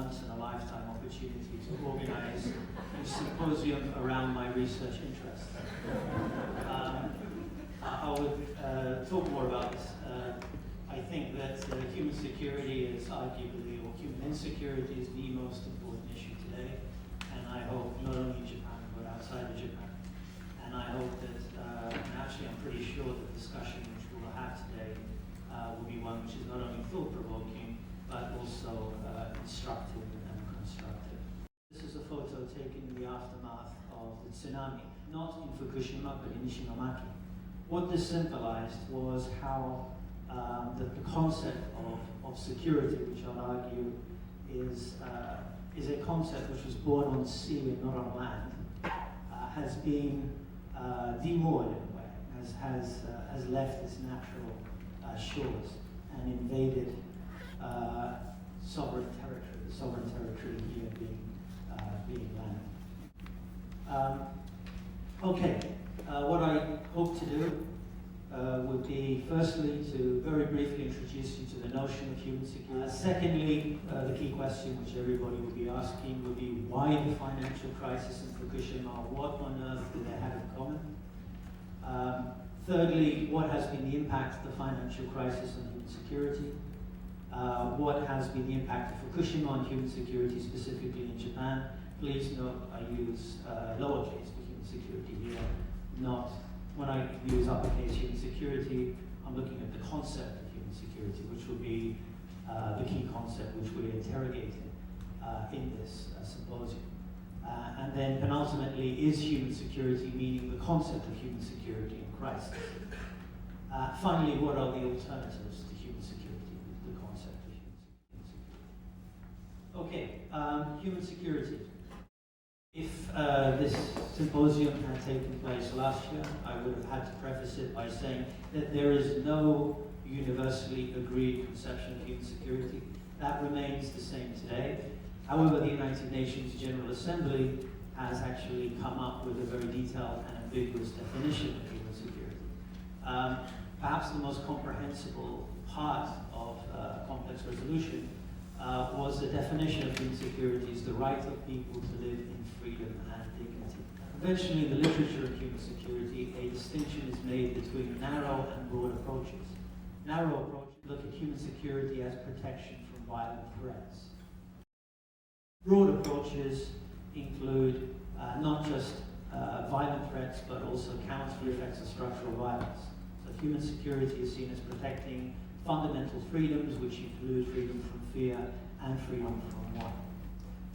once-in-a-lifetime opportunity to organize a symposium around my research interests. I would talk more about this. I think that human security is arguably, or human insecurity is the most important issue today, and I hope not only in Japan but outside of Japan. And I hope that, and actually I'm pretty sure the discussion which we will have today will be one which is not only thought-provoking but also instructive and constructive. This is a photo taken in the aftermath of the tsunami, not in Fukushima but in Ishinomaki. What this symbolized was how the concept of security, which I'll argue is a concept which was born on sea and not on land, has been demoored in a way, has left its natural shores and invaded sovereign territory, the sovereign territory here being land. Okay, what I hope to do would be firstly to very briefly introduce you to the notion of human security. Secondly, the key question which everybody will be asking would be why the financial crisis in Fukushima, what on earth do they have in common? Thirdly, what has been the impact of the financial crisis on human security? What has been the impact of Fukushima on human security, specifically in Japan? Please note I use lowercase for human security here, not when I use uppercase human security, I'm looking at the concept of human security, which will be the key concept which we're interrogating in this symposium. And then penultimately, is human security, meaning the concept of human security in crisis? Finally, what are the alternatives to human security, the concept of human security? Okay, human security. If this symposium had taken place last year, I would have had to preface it by saying that there is no universally agreed conception of human security. That remains the same today. However, the United Nations General Assembly has actually come up with a very detailed and ambiguous definition of human security. Perhaps the most comprehensible part of complex resolution was the definition of human security as the right of people to live in freedom and dignity. Conventionally, in the literature of human security, a distinction is made between narrow and broad approaches. Narrow approaches look at human security as protection from violent threats. Broad approaches include not just violent threats, but also counter the effects of structural violence. So human security is seen as protecting fundamental freedoms, which include freedom from fear and freedom from war.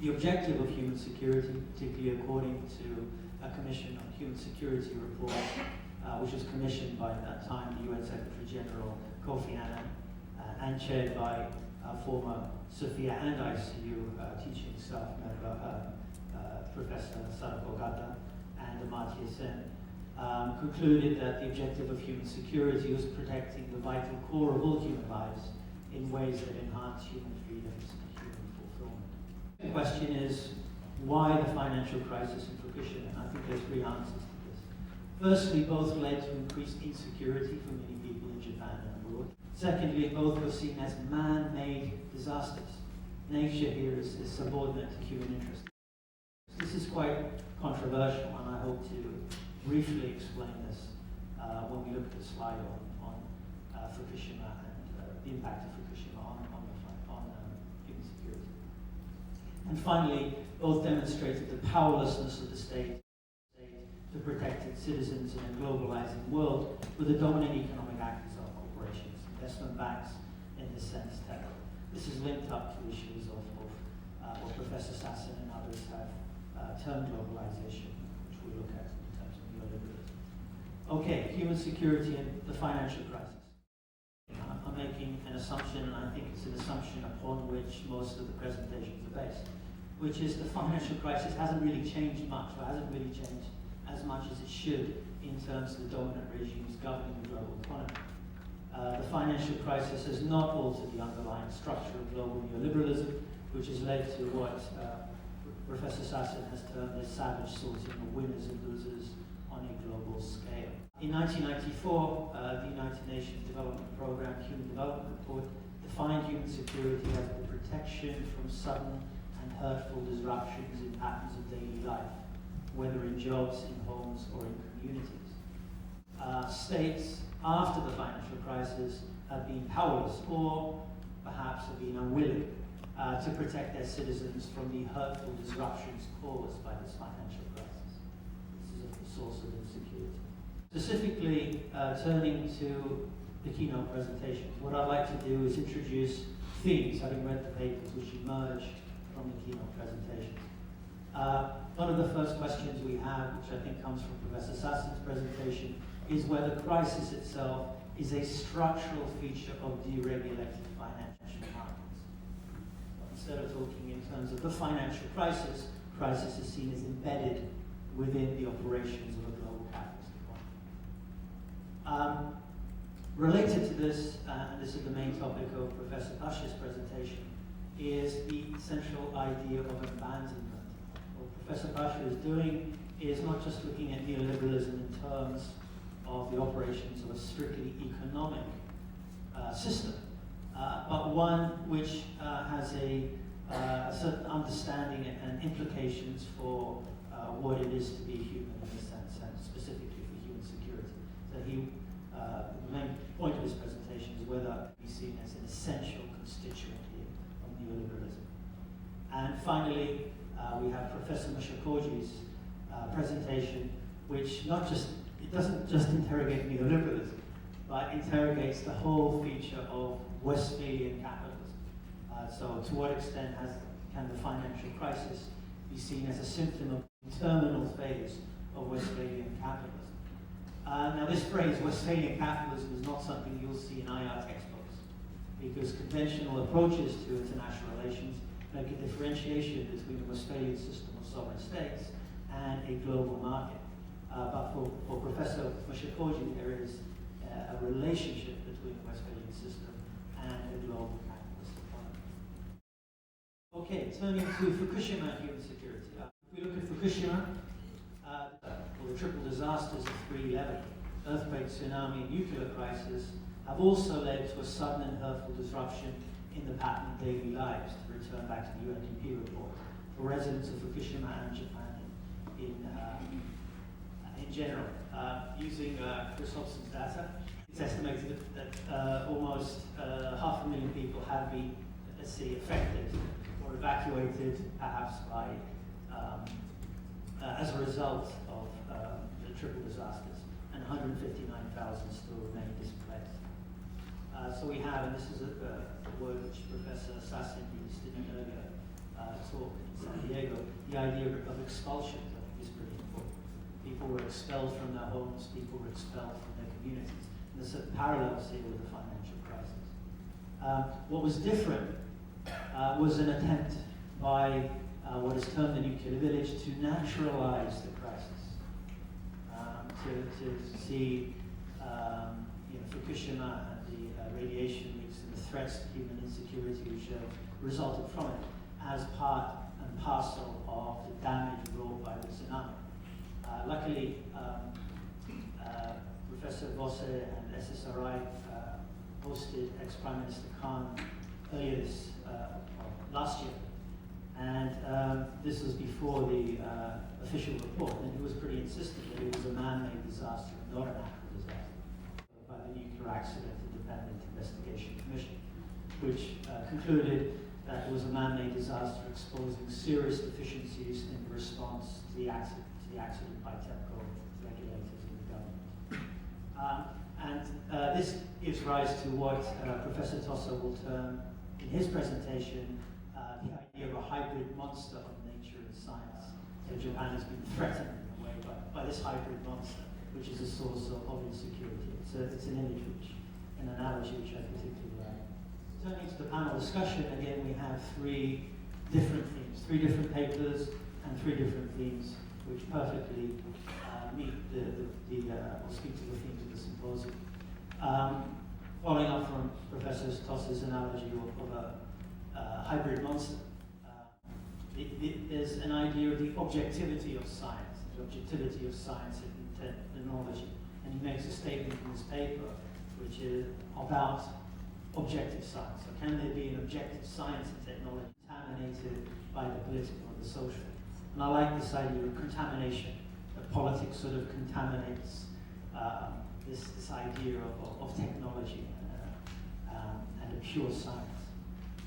The objective of human security, particularly according to a Commission on Human Security report, which was commissioned by, at that time, the UN Secretary General Kofi Annan, and chaired by former Sophia and ICU teaching staff member, Professor Sadako Gata and Amartya Sen, concluded that the objective of human security was protecting the vital core of all human lives in ways that enhance human freedoms and human fulfillment. The question is, why the financial crisis in Fukushima? And I think there's three answers to this. Firstly, both led to increased insecurity for many people in Japan and abroad. Secondly, both were seen as man-made disasters. Nature here is subordinate to human interest. This is quite controversial, and I hope to briefly explain this when we look at the slide on Fukushima and the impact of Fukushima on human security. And finally, both demonstrated the powerlessness of the state to protect its citizens in a globalizing world, with the dominant economic actors are corporations, investment banks, in this sense, tech. This is linked up to issues of what Professor Sasson and others have termed globalization, which we look at in terms of neoliberalism. Okay, human security and the financial crisis. I'm making an assumption, and I think it's an assumption upon which most of the presentations are based, which is the financial crisis hasn't really changed much, or hasn't really changed as much as it should in terms of the dominant regimes governing the global economy. The financial crisis has not altered the underlying structure of global neoliberalism, which has led to what Professor Sasson has termed as savage sorting of winners and losers on a global scale. In 1994, the United Nations Development Programme Human Development Report defined human security as the protection from sudden and hurtful disruptions in patterns of daily life, whether in jobs, in homes, or in communities. States after the financial crisis have been powerless or perhaps have been unwilling to protect their citizens from the hurtful disruptions caused by this financial crisis. This is a source of insecurity. Specifically, turning to the keynote presentations, what I'd like to do is introduce themes, having read the papers which emerge from the keynote presentations. One of the first questions we have, which I think comes from Professor Sassen's presentation, is whether crisis itself is a structural feature of deregulated financial markets. Instead of talking in terms of the financial crisis, crisis is seen as embedded within the operations of a global capitalist economy. Related to this, and this is the main topic of Professor Pasha's presentation, is the central idea of abandonment. What Professor Pasha is doing is not just looking at neoliberalism in terms of the operations of a strictly economic system, but one which has a certain understanding and implications for what it is to be human in a sense, and specifically for human security. So the main point of his presentation is whether it be seen as an essential constituent here of neoliberalism. And finally, we have Professor Mushakoji's presentation, which it doesn't just interrogate neoliberalism, but interrogates the whole feature of Westphalian capitalism. So to what extent can the financial crisis be seen as a symptom of the terminal phase of Westphalian capitalism? Now this phrase, Westphalian capitalism, is not something you'll see in IR textbooks, because conventional approaches to international relations make a differentiation between the Westphalian system of sovereign states and a global market. But for Professor Mushakoji, there is a relationship between the Westphalian system and a global capitalist economy. Okay, turning to Fukushima human security. If we look at Fukushima, the triple disasters of 3/11, earthquake, tsunami, and nuclear crisis, have also led to a sudden and hurtful disruption in the pattern of daily lives, to return back to the UNDP report, for residents of Fukushima and Japan in general. Using Chris Hobson's data, it's estimated that almost 500,000 people have been, let's say, affected or evacuated, perhaps by as a result of the triple disasters, and 159,000 still remain displaced. So we have, and this is a word which Professor Sassen used in an earlier talk in San Diego, the idea of expulsion, I think, is pretty important. People were expelled from their homes, people were expelled from their communities. And there's certain parallels here with the financial crisis. What was different was an attempt by what is termed the nuclear village to naturalize the crisis, to see Fukushima and the radiation leaks and the threats to human insecurity which resulted from it as part and parcel of the damage wrought by the tsunami. Luckily, Professor Vosse and SSRI hosted ex-Prime Minister Khan earlier last year. And this was before the official report, and he was pretty insistent that it was a man-made disaster and not a natural disaster by the Nuclear Accident Independent Investigation Commission, which concluded that it was a man-made disaster exposing serious deficiencies in response to the accident by TEPCO regulators and the government. This gives rise to what Professor Tossa will term in his presentation the idea of a hybrid monster of nature and science. So Japan has been threatened in a way by this hybrid monster, which is a source of insecurity. It's an image an analogy which I particularly like. Turning to the panel discussion, again we have three different themes, three different papers and three different themes which perfectly meet or speak to the themes of the symposium. Following up from Professor Tossa's analogy of a hybrid monster, there's an idea of the objectivity of science and technology. And he makes a statement in his paper which is about objective science. So can there be an objective science and technology contaminated by either political or the social. And I like this idea of contamination, that politics sort of contaminates this idea of technology and a pure science.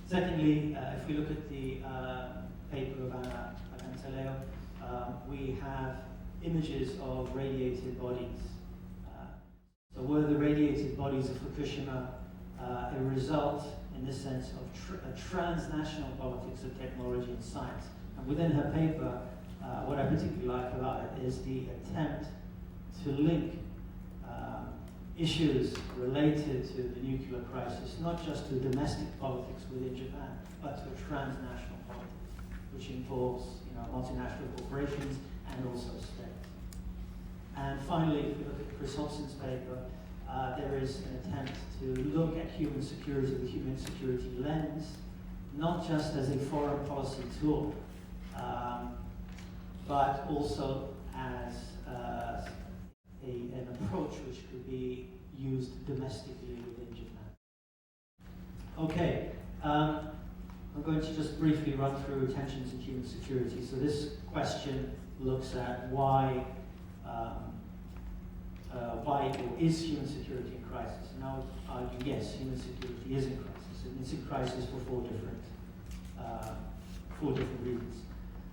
Secondly, if we look at the paper of Anna Pagantaleo, we have images of radiated bodies. So were the radiated bodies of Fukushima a result, in this sense, of a transnational politics of technology and science? And within her paper, what I particularly like about it is the attempt to link issues related to the nuclear crisis, not just to domestic politics within Japan, but to a transnational politics, which involves multinational corporations and also states. And finally, if we look at Chris Hobson's paper, there is an attempt to look at human security with human security lens, not just as a foreign policy tool, but also as an approach which could be used domestically within Japan. Okay, I'm going to just briefly run through tensions in human security. So this question looks at why is human security in crisis? And I would argue, yes, human security is in crisis. And it's in crisis for four different reasons.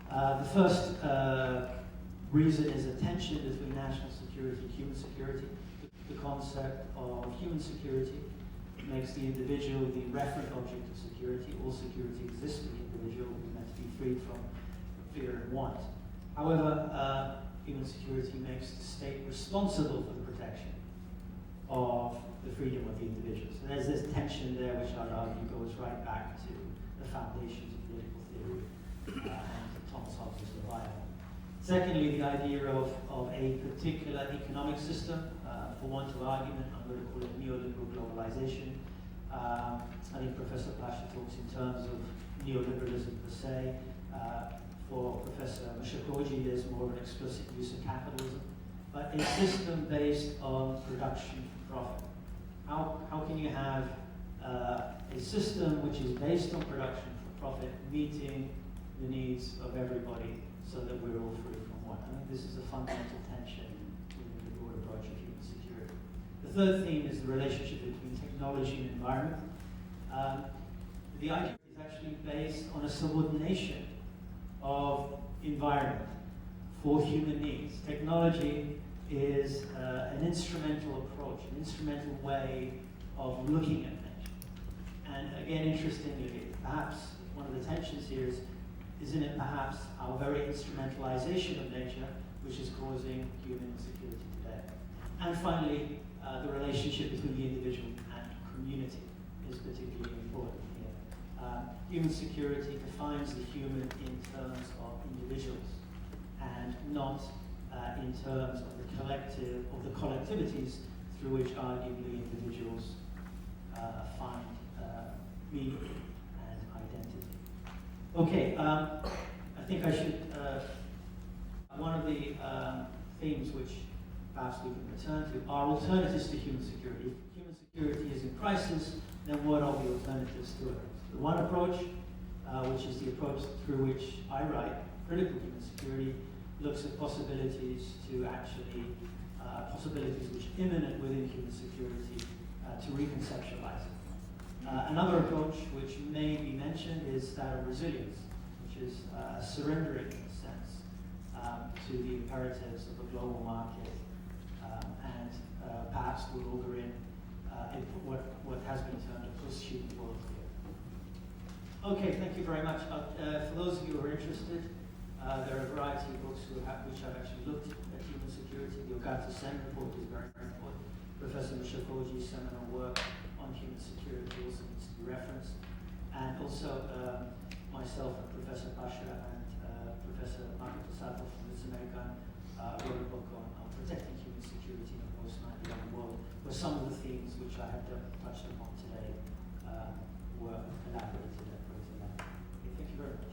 The first reason is a tension between national security and human security. The concept of human security makes the individual the referent object of security. All security exists for the individual who is meant to be freed from fear and want. However, human security makes the state responsible for the protection of the freedom of the individual. So there's this tension there which I'd argue goes right back to the foundations of political theory and Thomas Hobbes' survival. Secondly, the idea of a particular economic system, for want of argument, I'm going to call it neoliberal globalization. I think Professor Pasha talks in terms of neoliberalism per se. For Professor Mushakoji, there's more of an explicit use of capitalism, but a system based on production for profit. How can you have a system which is based on production for profit, meeting the needs of everybody so that we're all free from want? I think this is a fundamental tension within the broad approach of human security. The third theme is the relationship between technology and environment. The idea is actually based on a subordination of environment for human needs. Technology is an instrumental approach, an instrumental way of looking at nature. And again, interestingly, perhaps one of the tensions here is, isn't it perhaps our very instrumentalization of nature which is causing human insecurity today? And finally, the relationship between the individual and community is particularly important here. Human security defines the human in terms of individuals and not in terms of the collectivities through which arguably individuals find meaning and identity. Okay, I think I should, one of the themes which perhaps we can return to are alternatives to human security. If human security is in crisis, then what are the alternatives to it? The one approach, which is the approach through which I write, critical human security, looks at possibilities to actually, possibilities which are imminent within human security to reconceptualize it. Another approach which may be mentioned is that of resilience, which is surrendering, in a sense, to the imperatives of a global market and perhaps will augur in what has been termed a post-human worldview. Okay, thank you very much. For those of you who are interested, there are a variety of books which have actually looked at human security. The Ogata Sen report is very, very important. Professor Mushakoji's seminal work on human security also needs to be referenced. And also myself and Professor Pasha and Professor Marco Sato from this American wrote a book on protecting human security in a post-9/11 world, where some of the themes which I have touched upon today were elaborated at greater length. Okay, thank you very much.